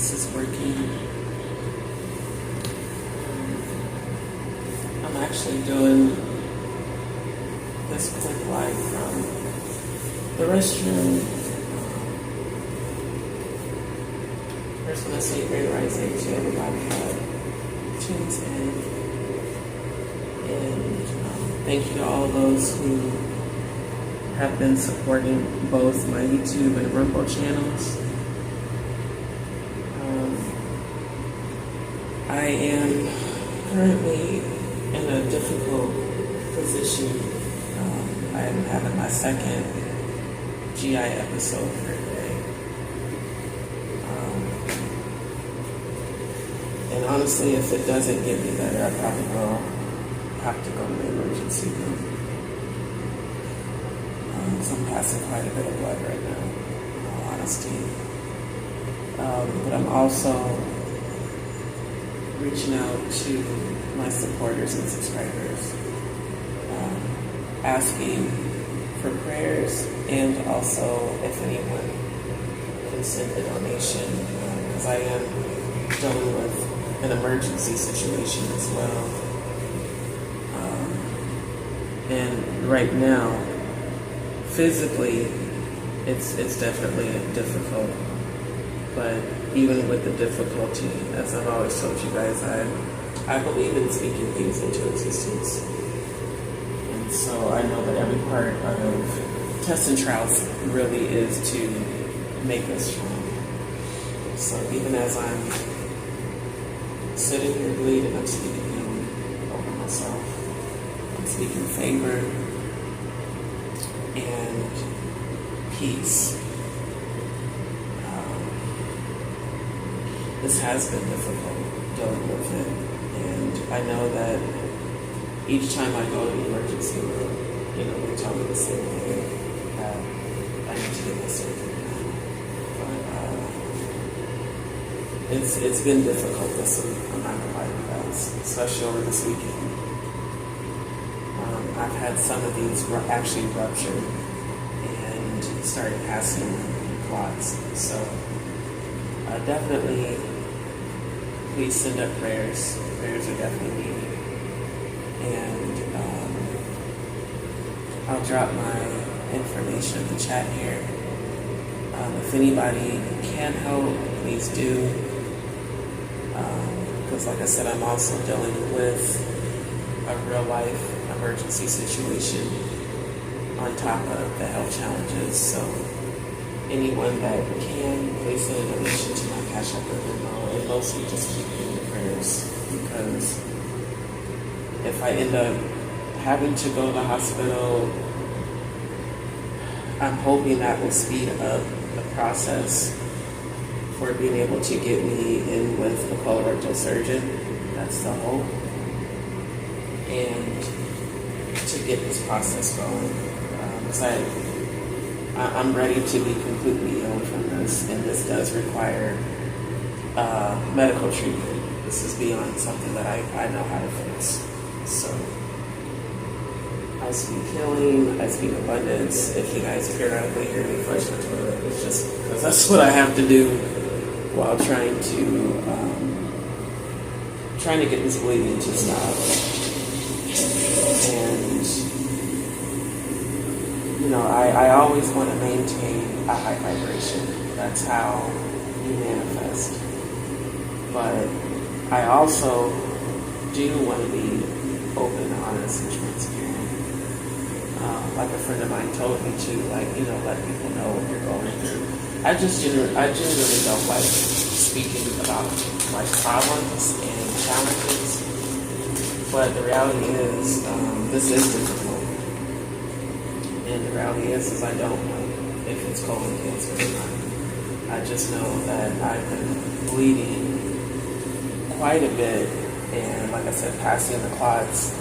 this is working. I'm actually doing this quick live from the restroom. First, when I say great rising to everybody that tunes in, and thank you to all those who have been supporting both my YouTube and Rumble channels. I am currently in a difficult position. I am having my second GI episode for today. And honestly, if it doesn't get me better, I probably will have to go to the emergency room. So I'm passing quite a bit of blood right now, in all honesty. But I'm also reaching out to my supporters and subscribers, asking for prayers, and also if anyone can send a donation, because I am dealing with an emergency situation as well. And right now, physically, it's definitely difficult. But even with the difficulty, as I've always told you guys, I believe in speaking things into existence. And so I know that every part of tests and trials really is to make us strong. So even as I'm sitting here bleeding, I'm speaking healing over myself. I'm speaking favor and peace. This has been difficult dealing with it, and I know that each time I go to the emergency room, they tell me the same thing, that I need to get my surgery done. But it's been difficult this week. I'm not gonna lie to you guys, especially over this weekend. I've had some of these actually ruptured and started passing clots. So definitely, please send up prayers. Prayers are definitely needed. And I'll drop my information in the chat here. If anybody can help, please do. Because like I said, I'm also dealing with a real life emergency situation on top of the health challenges. So anyone that can, please send a donation to my CASHAPP or Venmo, and mostly just keep me in your prayers, because if I end up having to go to the hospital, I'm hoping that will speed up the process for being able to get me in with a colorectal surgeon. That's the hope. And to get this process going. Because I'm ready to be completely healed from this, and this does require medical treatment. This is beyond something that I know how to fix. So I speak healing, I speak abundance. If you guys periodically hear me flush the toilet, it's just because that's what I have to do while trying to get this bleeding to stop. And I always want to maintain a high vibration. That's how you manifest. But I also do want to be open, honest, and transparent. Like a friend of mine told me to, let people know what you're going through. I generally don't like speaking about my problems and challenges. But the reality is, this is difficult. And the reality is I don't know if it's colon cancer or not. I just know that I've been bleeding quite a bit, and like I said, passing the clots,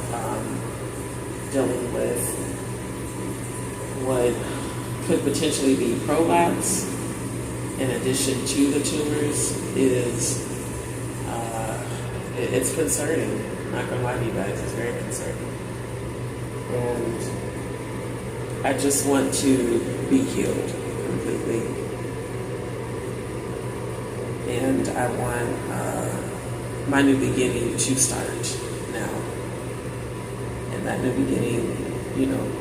dealing with what could potentially be prolapse in addition to the tumors is, it's concerning. I'm not gonna lie to you guys, it's very concerning. And I just want to be healed completely. and I want my new beginning to start now. And that new beginning,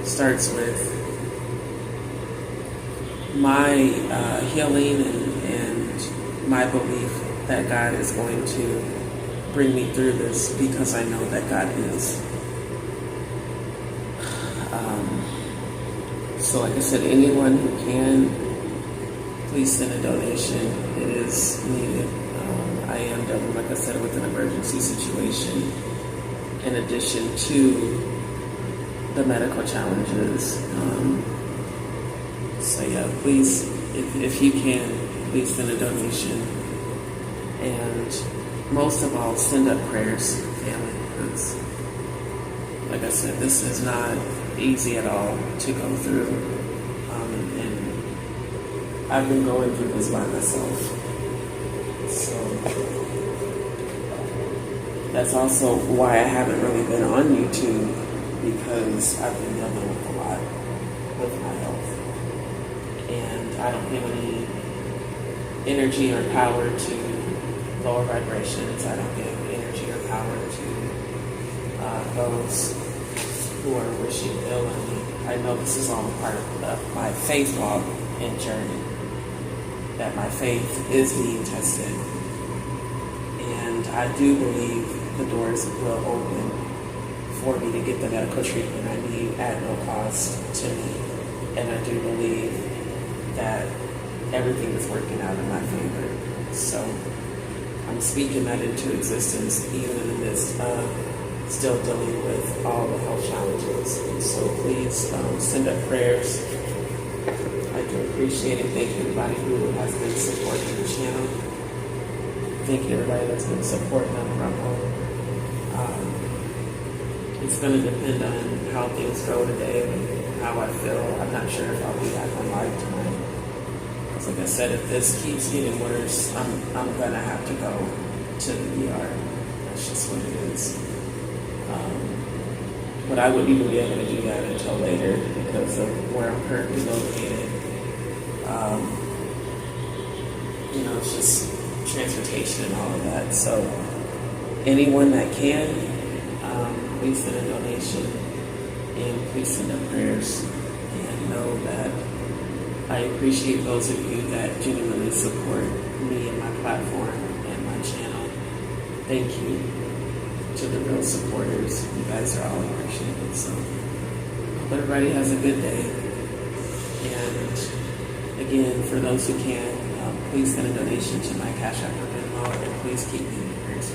starts with my healing and my belief that God is going to bring me through this, because I know that God is. So like I said, anyone who can, please send a donation. It is needed. I am dealing, like I said, with an emergency situation in addition to the medical challenges. So yeah, please, if you can, please send a donation. And most of all, send up prayers, family, because like I said, this is not easy at all to go through. And I've been going through this by myself. So that's also why I haven't really been on YouTube, because I've been dealing with a lot with my health. And I don't have any energy or power to lower vibrations. I don't give energy or power to those who are wishing ill on me. I know this is all a part of my faith walk and journey, that my faith is being tested. And I do believe the doors will open for me to get the medical treatment I need at no cost to me. And I do believe that everything is working out in my favor. So I'm speaking that into existence, even in the midst of still dealing with all the health challenges. And so please send up prayers. I do appreciate it. Thank you everybody who has been supporting the channel. Thank you everybody that's been supporting them from home. It's going to depend on how things go today and how I feel. I'm not sure if I'll be back on live tonight. Because like I said, if this keeps getting worse, I'm going to have to go to the ER. That's just what it is. But I wouldn't even be able to do that until later because of where I'm currently located. It's just transportation and all of that. So anyone that can, please send a donation and please send up prayers, and know that I appreciate those of you that genuinely support me and my platform and my channel. Thank you to the real supporters. You guys are all appreciated. So hope everybody has a good day. And again, for those who can, please send a donation to my Cash App or Venmo, and please keep me in your prayers.